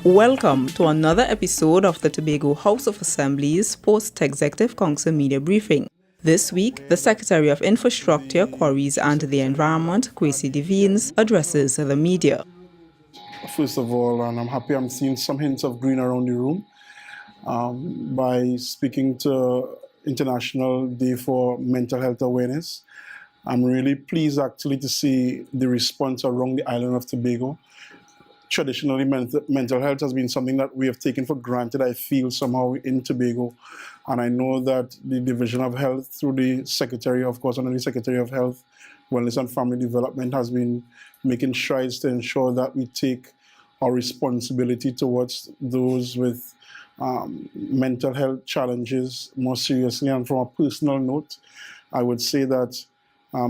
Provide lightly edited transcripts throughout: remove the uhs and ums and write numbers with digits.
Welcome to another episode of the Tobago House of Assembly's Post-Executive Council Media Briefing. This week, the Secretary of Infrastructure, Quarries and the Environment, Kwesi Des Vignes, addresses the media. First of all, and I'm happy I'm seeing some hints of green around the room by speaking to International Day for Mental Health Awareness. I'm really pleased actually to see the response around the island of Tobago. Traditionally, mental health has been something that we have taken for granted, I feel, somehow in Tobago. And I know that the Division of Health, through the Secretary, of course, under the Secretary of Health, Wellness and Family Development, has been making strides to ensure that we take our responsibility towards those with mental health challenges more seriously. And from a personal note, I would say that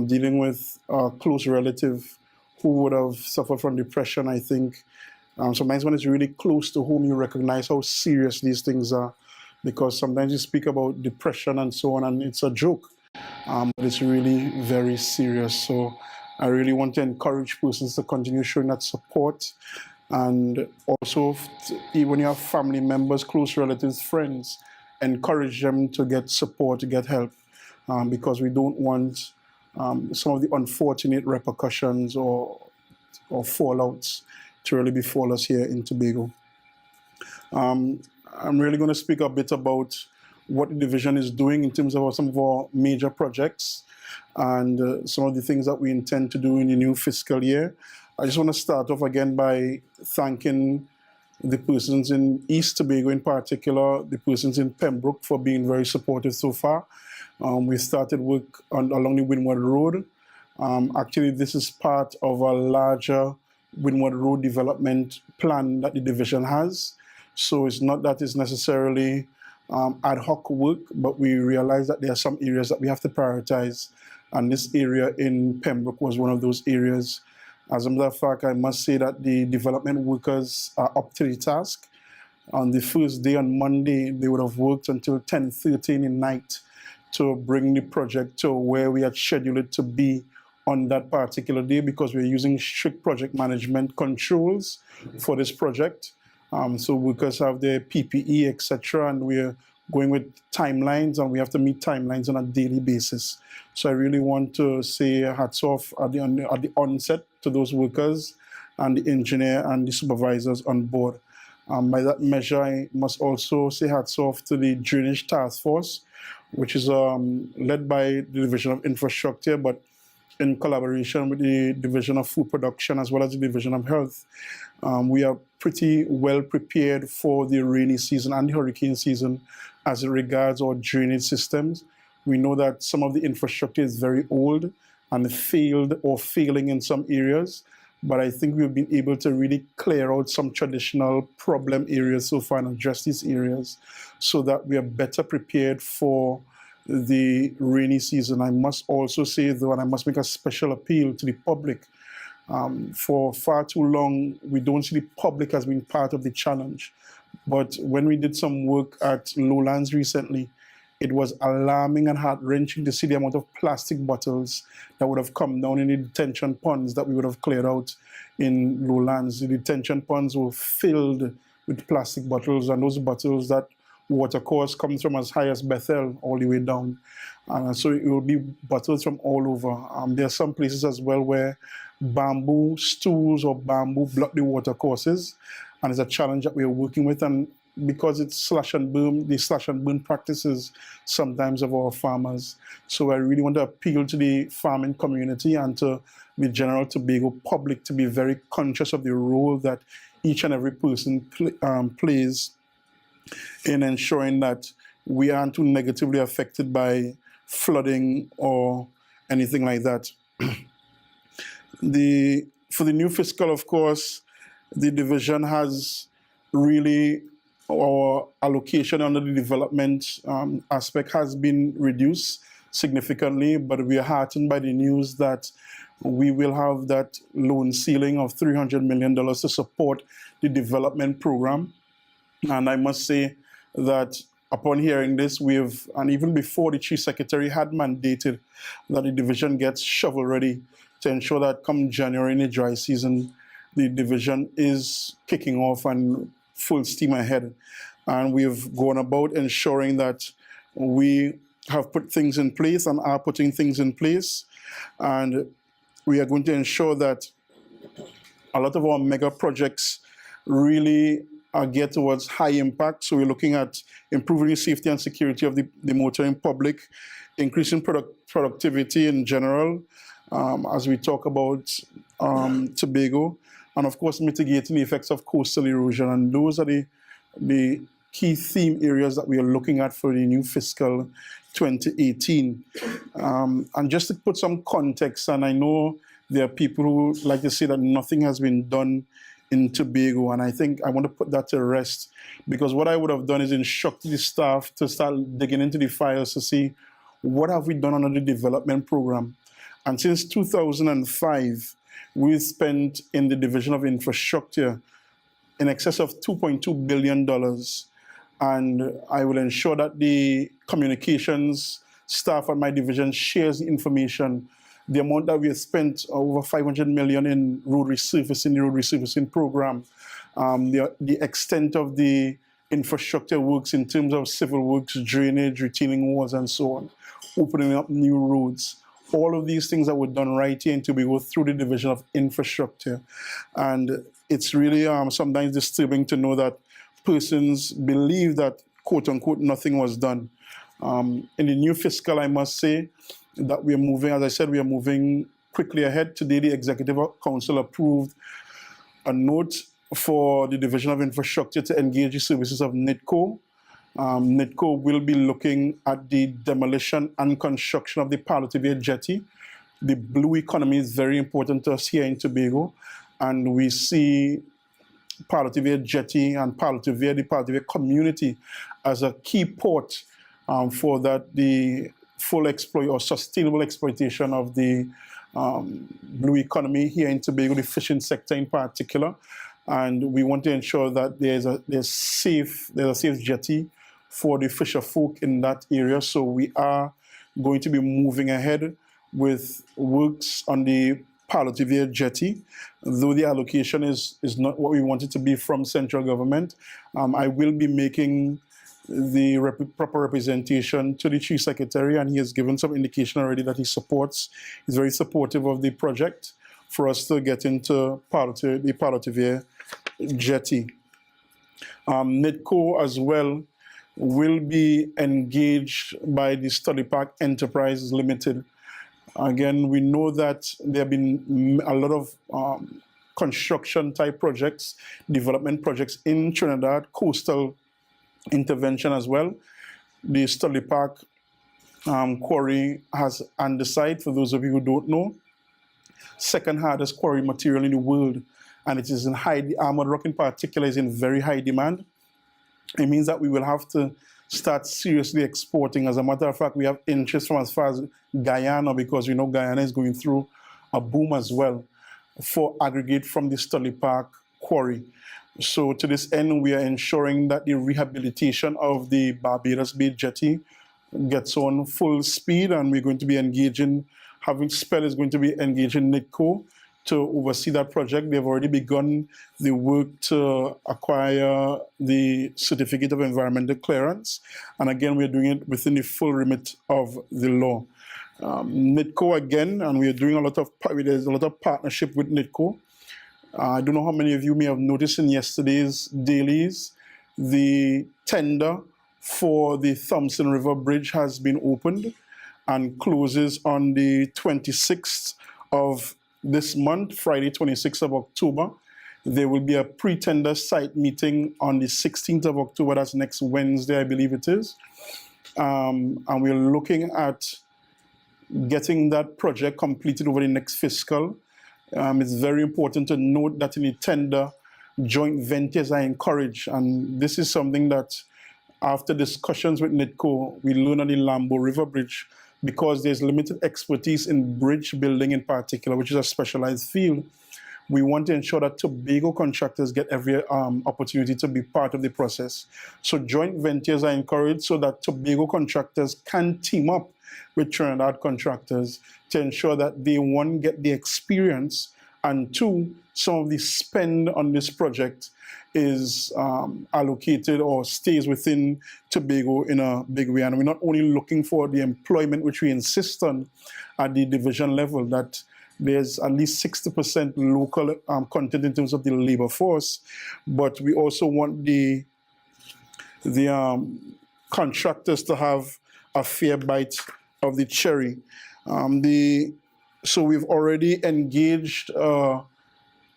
dealing with a close relative who would have suffered from depression, I think sometimes when it's really close to home, you recognize how serious these things are, because sometimes you speak about depression and so on, and it's a joke, but it's really very serious. So I really want to encourage persons to continue showing that support, and also even when you have family members, close relatives, friends, encourage them to get support, to get help, because we don't want some of the unfortunate repercussions or fallouts to really befall us here in Tobago. I'm really going to speak a bit about what the division is doing in terms of some of our major projects and some of the things that we intend to do in the new fiscal year. I just want to start off again by thanking the persons in East Tobago in particular, the persons in Pembroke, for being very supportive so far. We started work along the Windward Road. Actually, this is part of a larger Windward Road development plan that the division has. So it's not that it's necessarily ad hoc work, but we realize that there are some areas that we have to prioritize. And this area in Pembroke was one of those areas. As a matter of fact, I must say that the development workers are up to the task. On the first day, on Monday, they would have worked until 10:30 in the night to bring the project to where we had scheduled it to be on that particular day, because we're using strict project management controls for this project. So workers have their PPE, etc., and we're going with timelines, and we have to meet timelines on a daily basis. So I really want to say hats off at the onset to those workers and the engineer and the supervisors on board. By that measure, I must also say hats off to the Drainage Task Force, which is led by the Division of Infrastructure, but in collaboration with the Division of Food Production as well as the Division of Health. We are pretty well prepared for the rainy season and the hurricane season as it regards our drainage systems. We know that some of the infrastructure is very old and failed or failing in some areas, but I think we've been able to really clear out some traditional problem areas so far and address these areas so that we are better prepared for the rainy season. I must also say, though, and I must make a special appeal to the public. For far too long, we don't see the public as being part of the challenge. But when we did some work at Lowlands recently, it was alarming and heart-wrenching to see the amount of plastic bottles that would have come down in the detention ponds that we would have cleared out in Lowlands. The detention ponds were filled with plastic bottles, and those bottles, that water course comes from as high as Bethel all the way down. So it will be bottles from all over. There are some places as well where bamboo stools or bamboo block the water courses, and it's a challenge that we are working with. And because it's slash and burn, the slash and burn practices sometimes of our farmers. So I really want to appeal to the farming community and to the general Tobago public to be very conscious of the role that each and every person plays in ensuring that we aren't too negatively affected by flooding or anything like that. For the new fiscal, of course, the division has really, our allocation under the development aspect has been reduced significantly, but we are heartened by the news that we will have that loan ceiling of $300 million to support the development program. And I must say that upon hearing this, and even before the Chief Secretary had mandated that the division gets shovel ready to ensure that come January in the dry season, the division is kicking off and full steam ahead. And we've gone about ensuring that we have put things in place and are putting things in place. And we are going to ensure that a lot of our mega projects really geared towards high impact. So we're looking at improving the safety and security of the motoring public, increasing productivity in general, as we talk about Tobago, and of course mitigating the effects of coastal erosion. And those are the key theme areas that we are looking at for the new fiscal 2018. And just to put some context, and I know there are people who like to say that nothing has been done in Tobago, and I think I want to put that to rest, because what I would have done is instruct the staff to start digging into the files to see what have we done under the development program. And since 2005, we've spent in the division of infrastructure in excess of $2.2 billion. And I will ensure that the communications staff at my division shares the information. The amount that we have spent, over 500 million in road resurfacing, the road resurfacing program, the extent of the infrastructure works in terms of civil works, drainage, retaining walls, and so on, opening up new roads. All of these things that were done right here in Tobago through the division of infrastructure. And it's really sometimes disturbing to know that persons believe that, quote unquote, nothing was done. In the new fiscal, I must say that we are moving, as I said, we are moving quickly ahead. Today, the Executive Council approved a note for the Division of Infrastructure to engage the services of NITCO. NITCO will be looking at the demolition and construction of the Parlatuvier jetty. The blue economy is very important to us here in Tobago, and we see Parlatuvier jetty and the Parlatuvier community as a key port for that the full or sustainable exploitation of the blue economy here in Tobago, the fishing sector in particular. And we want to ensure that there's a safe jetty for the fisher folk in that area. So we are going to be moving ahead with works on the Parlatuvier jetty, though the allocation is not what we want it to be from central government. I will be making the proper representation to the Chief Secretary, and he has given some indication already that he's very supportive of the project for us to get into the Parlatuvier jetty. NITCO as well will be engaged by the Studley Park Enterprise Limited. Again, we know that there have been a lot of construction type projects, development projects in Trinidad, coastal intervention as well. The Studley Park quarry has andesite, for those of you who don't know, second hardest quarry material in the world, and it is in the armored rock in particular is in very high demand. It means that we will have to start seriously exporting. As a matter of fact, we have interest from as far as Guyana, because we know Guyana is going through a boom as well for aggregate from the Studley Park quarry. So to this end, we are ensuring that the rehabilitation of the Barbados Bay jetty gets on full speed, and we're going to be engaging, SPEL is going to be engaging NITCO to oversee that project. They've already begun the work to acquire the certificate of environmental clearance. And again, we're doing it within the full remit of the law. NITCO again, and we are doing there's a lot of partnership with NITCO. I don't know how many of you may have noticed in yesterday's dailies, the tender for the Thompson River Bridge has been opened and closes on the 26th of this month, Friday, 26th of October. There will be a pre-tender site meeting on the 16th of October. That's next Wednesday, I believe it is. And we're looking at getting that project completed over the next fiscal. It's very important to note that in the tender, joint ventures are encouraged. And this is something that, after discussions with NITCO, we learned on the Lambo River Bridge, because there's limited expertise in bridge building in particular, which is a specialized field. We want to ensure that Tobago contractors get every opportunity to be part of the process. So joint ventures are encouraged so that Tobago contractors can team up with Trinidad contractors to ensure that they, one, get the experience, and two, some of the spend on this project is allocated or stays within Tobago in a big way. And we're not only looking for the employment, which we insist on at the division level, that there's at least 60% local content in terms of the labor force, but we also want the contractors to have a fair bite of the cherry. So we've already engaged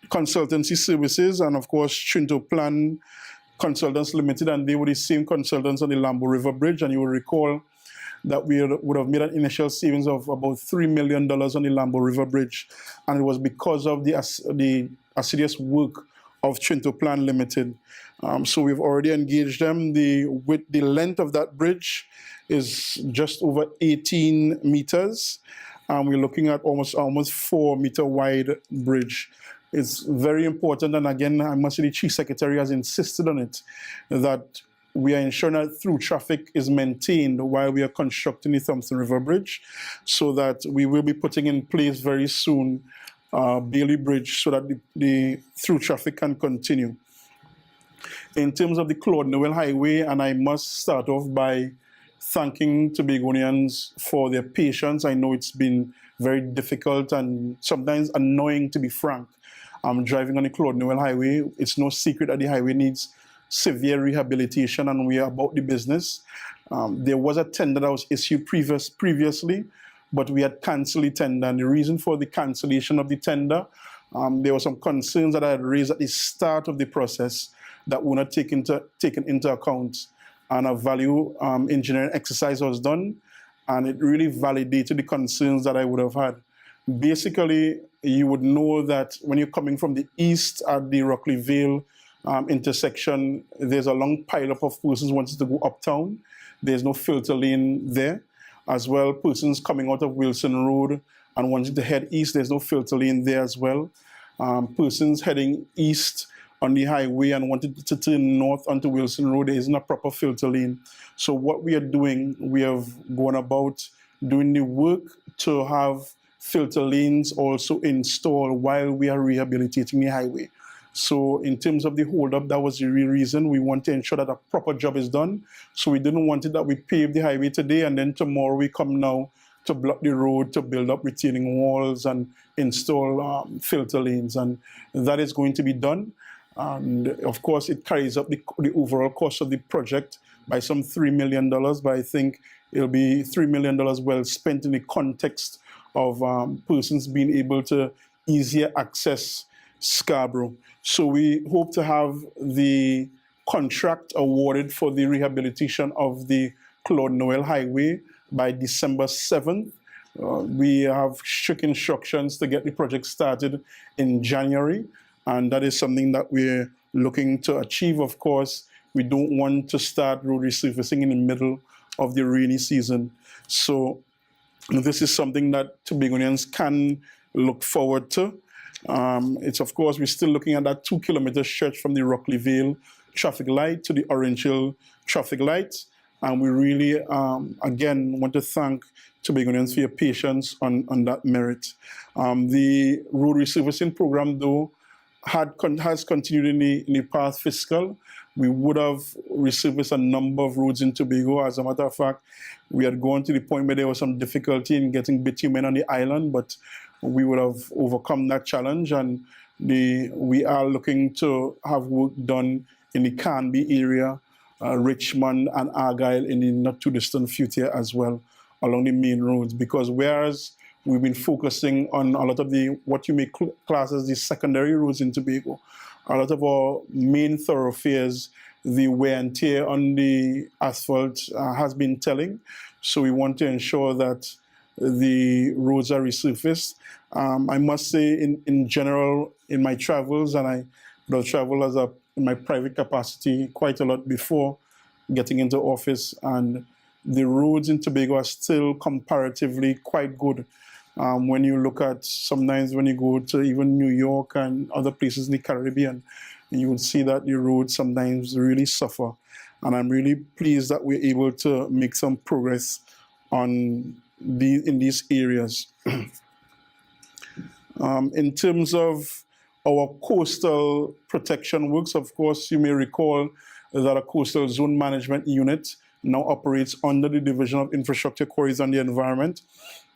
consultancy services, and of course Trinto Plan Consultants Limited, and they were the same consultants on the Lambo River Bridge. And you will recall that we would have made an initial savings of about $3 million on the Lambo River Bridge, and it was because of the assiduous work of Trinto Plan Limited. So we've already engaged them. The length of that bridge is just over 18 meters. We're looking at almost 4-meter wide bridge. It's very important, and again, I must say the Chief Secretary has insisted on it, that we are ensuring that through traffic is maintained while we are constructing the Thompson River Bridge, so that we will be putting in place very soon Bailey Bridge so that the through traffic can continue. In terms of the Claude Noel Highway, and I must start off by thanking Tobagonians for their patience. I know it's been very difficult and sometimes annoying, to be frank. Driving on the Claude Noel Highway, it's no secret that the highway needs severe rehabilitation, and we are about the business. There was a tender that was issued previously, but we had cancelled the tender. And the reason for the cancellation of the tender, there were some concerns that I had raised at the start of the process that were not taken into account. And a value engineering exercise was done, and it really validated the concerns that I would have had. Basically, you would know that when you're coming from the east at the Rockley Vale intersection, there's a long pile-up of persons wanting to go uptown. There's no filter lane there. As well, persons coming out of Wilson Road and wanting to head east, there's no filter lane there as well. Persons heading east on the highway and wanting to turn north onto Wilson Road, there isn't a proper filter lane. So what we are doing, we have gone about doing the work to have filter lanes also installed while we are rehabilitating the highway. So in terms of the hold-up, that was the real reason. We want to ensure that a proper job is done. So we didn't want it that we pave the highway today and then tomorrow we come now to block the road, to build up retaining walls and install filter lanes. And that is going to be done. And of course, it carries up the overall cost of the project by some $3 million, but I think it'll be $3 million well spent in the context of persons being able to easier access Scarborough. So we hope to have the contract awarded for the rehabilitation of the Claude Noel Highway by December 7th. We have strict instructions to get the project started in January, and that is something that we're looking to achieve. Of course, we don't want to start road resurfacing in the middle of the rainy season. So this is something that Tobagonians can look forward to. It's, of course, we're still looking at that 2-kilometer stretch from the Rockley Vale traffic light to the Orange Hill traffic light. And we really, again, want to thank Tobagonians for your patience on that merit. The road resurfacing program, though, has continued in the past fiscal. We would have resurfaced a number of roads in Tobago. As a matter of fact, we had gone to the point where there was some difficulty in getting bitumen on the island, but we would have overcome that challenge, and we are looking to have work done in the Canby area, Richmond and Argyle in the not too distant future as well, along the main roads, because whereas we've been focusing on a lot of what you may class as the secondary roads in Tobago, a lot of our main thoroughfares, the wear and tear on the asphalt has been telling. So we want to ensure that the roads are resurfaced. I must say, in general, in my travels, and I travel in my private capacity quite a lot before getting into office, and the roads in Tobago are still comparatively quite good. When you look at, sometimes when you go to even New York and other places in the Caribbean, you will see that the roads sometimes really suffer. And I'm really pleased that we're able to make some progress in these areas. In terms of our coastal protection works. Of course, you may recall that a coastal zone management unit now operates under the Division of Infrastructure, Quarries and the Environment.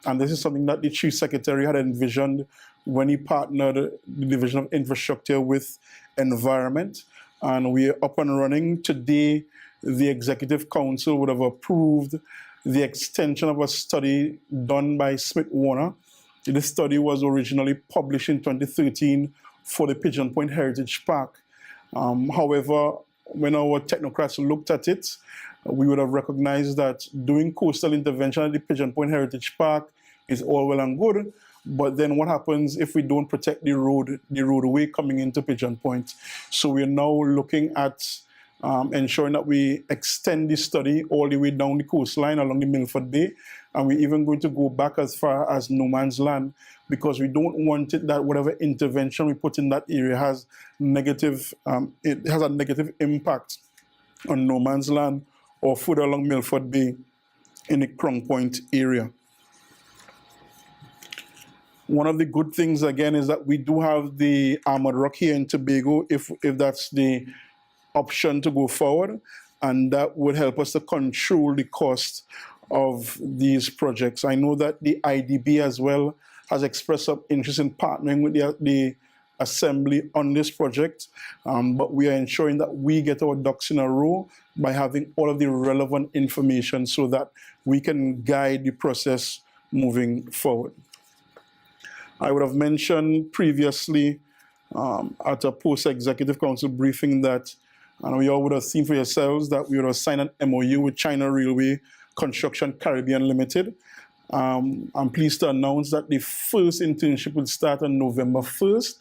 And this is something that the Chief Secretary had envisioned when he partnered the Division of Infrastructure with Environment. And we are up and running. Today, the Executive Council would have approved the extension of a study done by Smith Warner. This study was originally published in 2013 for the Pigeon Point Heritage Park. However, when our technocrats looked at it, we would have recognized that doing coastal intervention at the Pigeon Point Heritage Park is all well and good, but then what happens if we don't protect the roadway coming into Pigeon Point? So we're now looking at ensuring that we extend the study all the way down the coastline along the Milford Bay, and we're even going to go back as far as no man's land, because we don't want it that whatever intervention we put in that area has negative, it has a negative impact on no man's land or further along Milford Bay in the Crown Point area. One of the good things again is that we do have the armored rock here in Tobago, if that's the option to go forward, and that would help us to control the cost of these projects. I know that the IDB as well has expressed some interest in partnering with the Assembly on this project, but we are ensuring that we get our ducks in a row by having all of the relevant information so that we can guide the process moving forward. I would have mentioned previously at a post-executive council briefing that, and we all would have seen for yourselves, that we would have signed an MOU with China Railway Construction Caribbean Limited. I'm pleased to announce that the first internship will start on November 1st,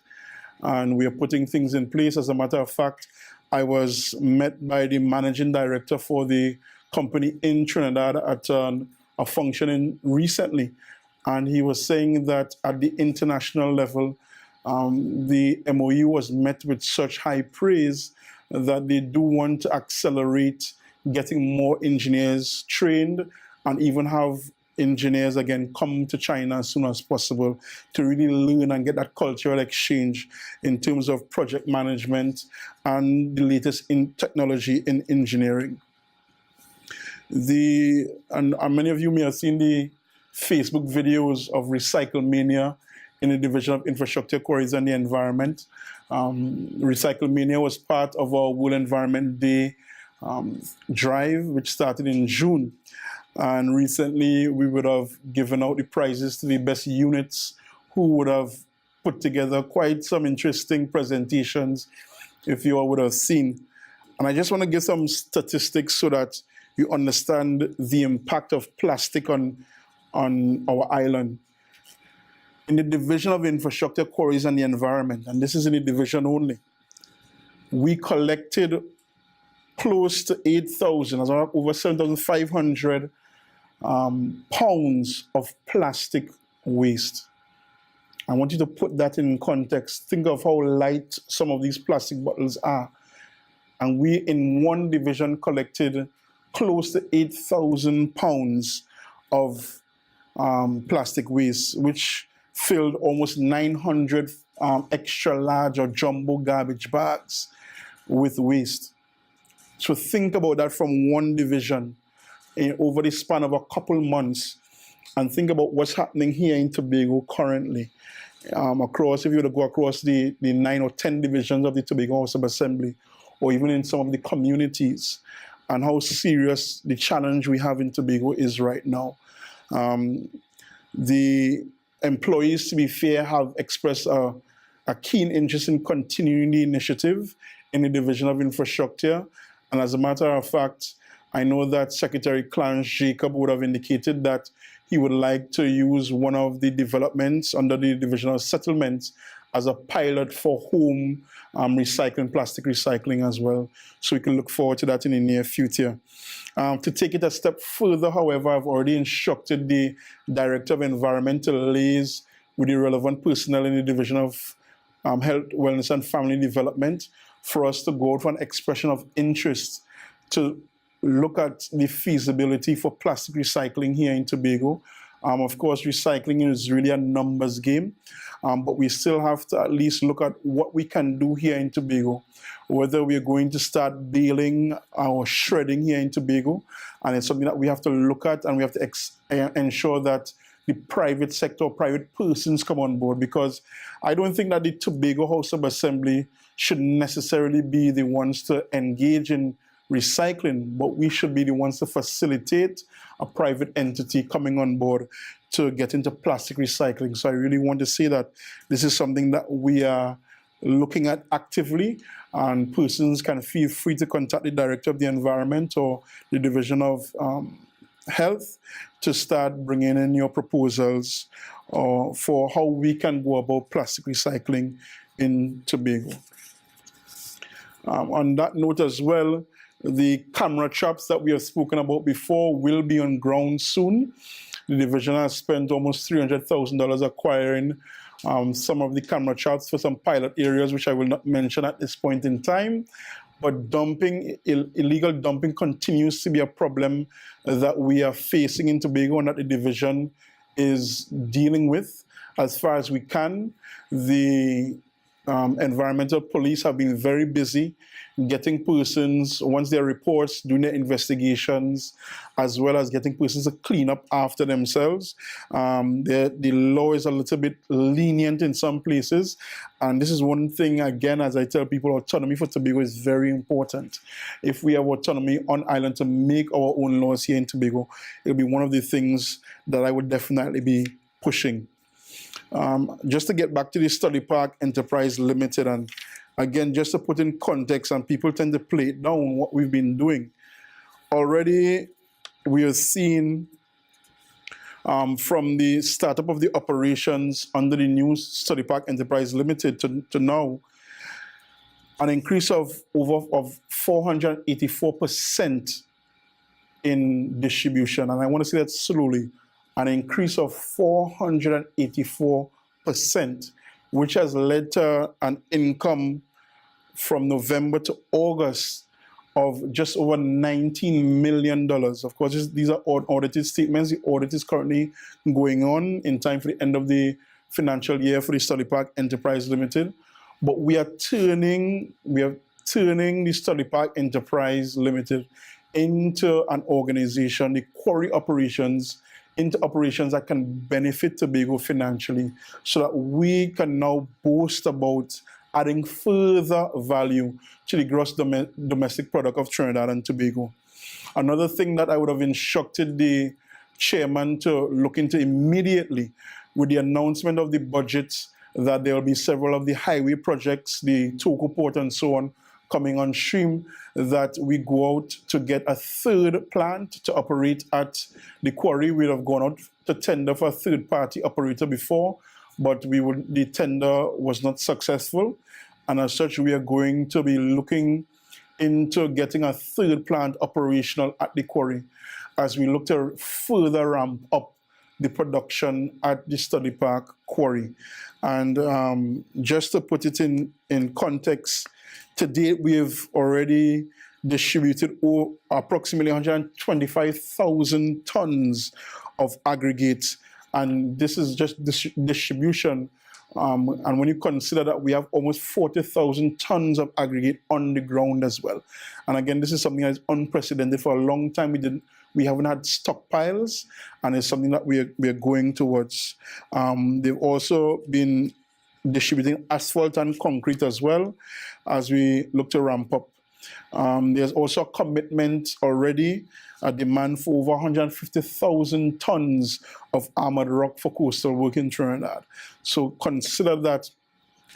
and we are putting things in place. As a matter of fact, I was met by the managing director for the company in Trinidad at a function recently, and he was saying that at the international level, the MOU was met with such high praise that they do want to accelerate getting more engineers trained and even have engineers again come to China as soon as possible to really learn and get that cultural exchange in terms of project management and the latest in technology in engineering. And many of you may have seen the Facebook videos of Recyclemania in the Division of Infrastructure, Quarries and the Environment. Recyclemania was part of our World Environment Day drive, which started in June. And recently, we would have given out the prizes to the best units who would have put together quite some interesting presentations, if you all would have seen. And I just want to give some statistics so that you understand the impact of plastic on our island. In the Division of Infrastructure, Quarries and the Environment, and this is in the division only, we collected close to 8,000, over 7,500 pounds of plastic waste. I want you to put that in context. Think of how light some of these plastic bottles are. And we, in one division, collected close to 8,000 pounds of plastic waste, which filled almost 900 extra large or jumbo garbage bags with waste. So think about that from one division over the span of a couple months, and think about what's happening here in Tobago currently. Across, if you were to go across the 9 or 10 divisions of the Tobago House of Assembly, or even in some of the communities, and how serious the challenge we have in Tobago is right now. The employees, to be fair, have expressed a keen interest in continuing the initiative in the Division of Infrastructure. And as a matter of fact, I know that Secretary Clarence Jacob would have indicated that he would like to use one of the developments under the Division of Settlements as a pilot for home recycling, plastic recycling as well. So we can look forward to that in the near future. To take it a step further, however, I've already instructed the Director of Environmental Liaison with the relevant personnel in the Division of Health, Wellness and Family Development for us to go out for an expression of interest to look at the feasibility for plastic recycling here in Tobago. Of course, recycling is really a numbers game, but we still have to at least look at what we can do here in Tobago, whether we're going to start baling or shredding here in Tobago. And it's something that we have to look at, and we have to ensure that the private sector, private persons come on board, because I don't think that the Tobago House of Assembly should necessarily be the ones to engage in recycling, but we should be the ones to facilitate a private entity coming on board to get into plastic recycling. So I really want to say that this is something that we are looking at actively, and persons can feel free to contact the Director of the Environment or the Division of Health to start bringing in your proposals for how we can go about plastic recycling in Tobago. On that note as well, the camera traps that we have spoken about before will be on ground soon. The division has spent almost $300,000 acquiring some of the camera traps for some pilot areas, which I will not mention at this point in time. But dumping, illegal dumping continues to be a problem that we are facing in Tobago, and that the division is dealing with as far as we can. The environmental police have been very busy getting persons, once their reports, doing their investigations, as well as getting persons to clean up after themselves. The law is a little bit lenient in some places, and this is one thing, again, as I tell people, autonomy for Tobago is very important. If we have autonomy on island to make our own laws here in Tobago, it'll be one of the things that I would definitely be pushing. Just to get back to the Studley Park Enterprise Limited, and again, just to put in context, and people tend to play it down, what we've been doing. Already, we have seen from the startup of the operations under the new Studley Park Enterprise Limited to now, an increase of 484% in distribution. And I want to say that slowly, an increase of 484%, which has led to an income from November to August of just over $19 million. Of course, these are audited statements. The audit is currently going on in time for the end of the financial year for the Studley Park Enterprise Limited. But we are turning the Studley Park Enterprise Limited into an organization, the quarry operations, into operations that can benefit Tobago financially, so that we can now boast about adding further value to the gross domestic product of Trinidad and Tobago. Another thing that I would have instructed the chairman to look into immediately with the announcement of the budget, that there will be several of the highway projects, the Toko Port and so on, coming on stream, that we go out to get a third plant to operate at the quarry. We would have gone out to tender for a third-party operator before, but the tender was not successful. And as such, we are going to be looking into getting a third plant operational at the quarry as we look to further ramp up the production at the Studley Park quarry. And just to put it in context, to date, we have already distributed approximately 125,000 tons of aggregate, and this is just distribution. And when you consider that we have almost 40,000 tons of aggregate on the ground as well. And again, this is something that is unprecedented. For a long time, we haven't had stockpiles, and it's something that we are going towards. They've also been distributing asphalt and concrete as well as we look to ramp up. There's also a commitment already, a demand for over 150,000 tons of armored rock for coastal work in Trinidad. So consider that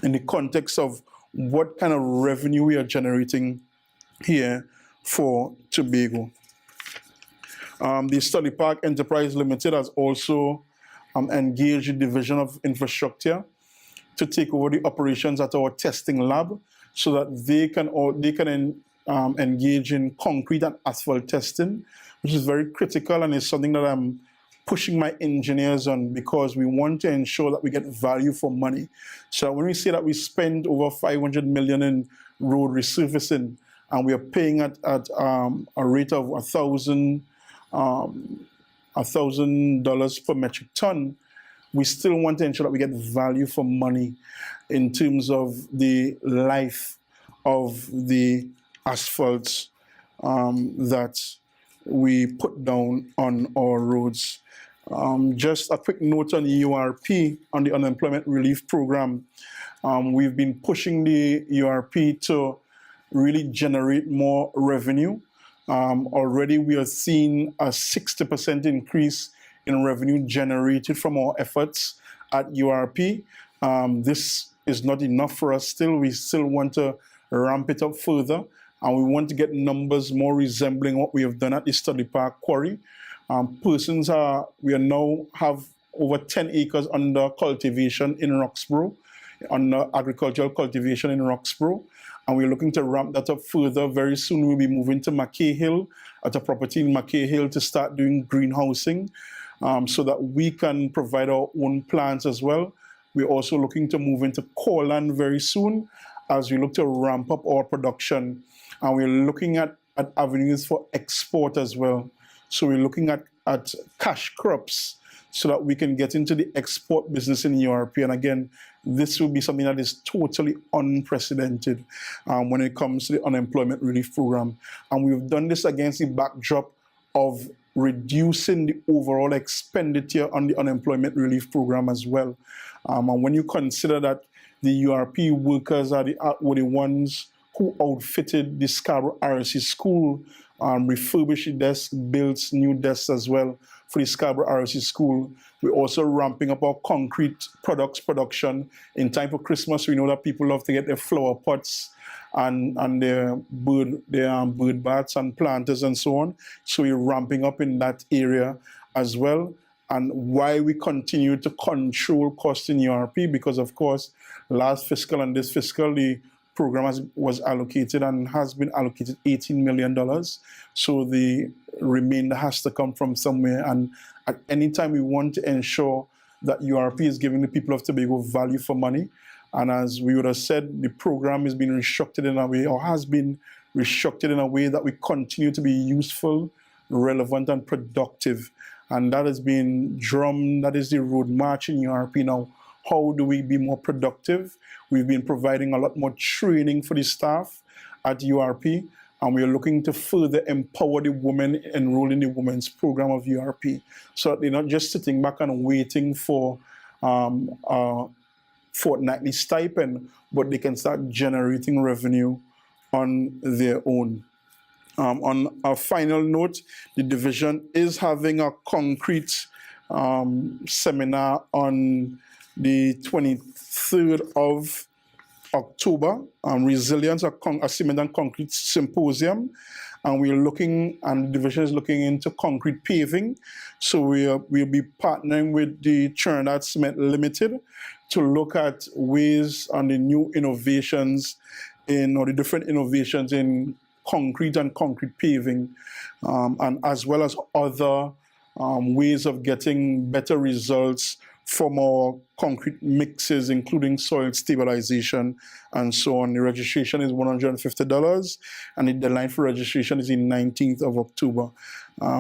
in the context of what kind of revenue we are generating here for Tobago. The Studley Park Enterprise Limited has also engaged the Division of Infrastructure to take over the operations at our testing lab, so that they can engage in concrete and asphalt testing, which is very critical, and is something that I'm pushing my engineers on, because we want to ensure that we get value for money. So when we say that we spend over 500 million in road resurfacing, and we are paying at a rate of 1,000 $1,000 per metric ton, we still want to ensure that we get value for money in terms of the life of the asphalts that we put down on our roads. Just a quick note on the URP, on the Unemployment Relief Program. We've been pushing the URP to really generate more revenue. Already we are seeing a 60% increase in revenue generated from our efforts at URP. This is not enough for us still. We still want to ramp it up further, and we want to get numbers more resembling what we have done at the Studley Park Quarry. We now have over 10 acres under cultivation in Roxborough, under agricultural cultivation in Roxborough, and we're looking to ramp that up further. Very soon we'll be moving to Mackay Hill, at a property in Mackay Hill, to start doing greenhousing, so that we can provide our own plants as well. We're also looking to move into Coreland very soon as we look to ramp up our production, and we're looking at avenues for export as well. So we're looking at cash crops so that we can get into the export business in Europe. And again, this will be something that is totally unprecedented when it comes to the Unemployment Relief Program. And we've done this against the backdrop of reducing the overall expenditure on the Unemployment Relief Program as well. And when you consider that the URP workers were the ones who outfitted the Scarborough RSC School, refurbished the desk, built new desks as well for the Scarborough RSC School. We're also ramping up our concrete products production in time for Christmas. We know that people love to get their flower pots and their bird baths and planters and so on. So we're ramping up in that area as well. And why we continue to control costs in URP, because of course, last fiscal and this fiscal, the program was allocated and has been allocated $18 million. So the remainder has to come from somewhere. And at any time, we want to ensure that URP is giving the people of Tobago value for money. And as we would have said, the program is being restructured in a way, or has been restructured in a way that we continue to be useful, relevant, and productive. And that has been drummed, that is the road march in URP now. How do we be more productive? We've been providing a lot more training for the staff at URP, and we are looking to further empower the women enrolled in the women's program of URP, so that they're not just sitting back and waiting for a fortnightly stipend, but they can start generating revenue on their own. On a final note, the division is having a concrete seminar on the 23rd of October, Resilience, a Cement and Concrete Symposium. And the division is looking into concrete paving. So we'll be partnering with the Trinidad Cement Limited to look at ways and the new innovations or the different innovations in concrete and concrete paving, and as well as other ways of getting better results from our concrete mixes, including soil stabilization and so on. The registration is $150, and the deadline for registration is the 19th of October.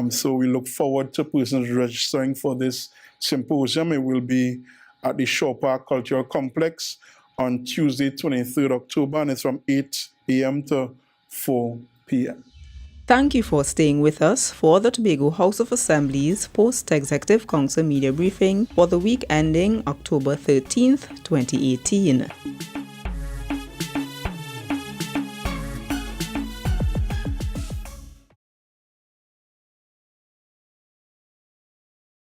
So we look forward to persons registering for this symposium. It will be at the Shore Park Cultural Complex on Tuesday, 23rd October, and it's from 8 a.m. to 4 p.m. Thank you for staying with us for the Tobago House of Assembly's Post-Executive Council Media Briefing for the week ending October 13th, 2018.